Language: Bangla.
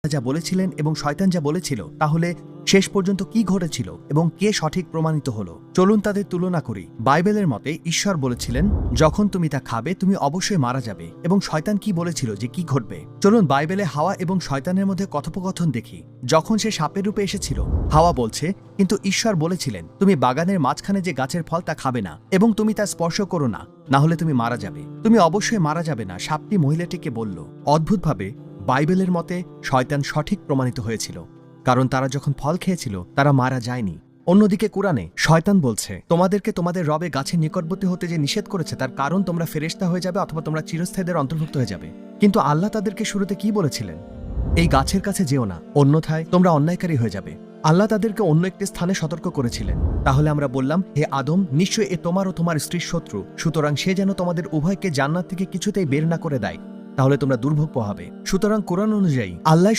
যা বলেছিলেন এবং শয়তান যা বলেছিল, তাহলে শেষ পর্যন্ত কি ঘটেছিল এবং কে সঠিক প্রমাণিত হলো? চলুন তাদের তুলনা করি। বাইবেলের মতে ঈশ্বর বলেছিলেন, যখন তুমি তা খাবে তুমি অবশ্যই মারা যাবে, এবং শয়তান কি বলেছিল যে কি ঘটবে? চলুন বাইবেলে হাওয়া এবং শয়তানের মধ্যে কথোপকথন দেখি। যখন সে সাপের রূপে এসেছিল, হাওয়া বলছে, কিন্তু ঈশ্বর বলেছিলেন, তুমি বাগানের মাঝখানে যে গাছের ফল তা খাবে না, এবং তুমি তা স্পর্শ করো না, না হলে তুমি মারা যাবে। তুমি অবশ্যই মারা যাবে না, সাপটি মহিলাটিকে বলল। অদ্ভুতভাবে বাইবেলের মতে শয়তান সঠিক প্রমাণিত হয়েছিল, কারণ তারা যখন ফল খেয়েছিল তারা মারা যায়নি। অন্যদিকে কোরআনে শয়তান বলছে, তোমাদেরকে তোমাদের রবে গাছের নিকটবর্তী হতে যে নিষেধ করেছে তার কারণ তোমরা ফেরেশতা হয়ে যাবে অথবা তোমরা চিরস্থায়ীদের অন্তর্ভুক্ত হয়ে যাবে। কিন্তু আল্লাহ তাদেরকে শুরুতে কি বলেছিলেন? এই গাছের কাছে যেও না, অন্যথায় তোমরা অন্যায়কারী হয়ে যাবে। আল্লাহ তাদেরকে অন্য একটি স্থানে সতর্ক করেছিলেন। তাহলে আমরা বললাম, হে আদম, নিশ্চয়ই এ তোমার ও তোমার স্ত্রীর শত্রু, সুতরাং সে যেন তোমাদের উভয়কে জান্নাত থেকে কিছুতেই বের না করে দেয়, তাহলে তোমরা দুর্ভোগ পোহাবে। সুতরাং কোরআন অনুযায়ী আল্লাহ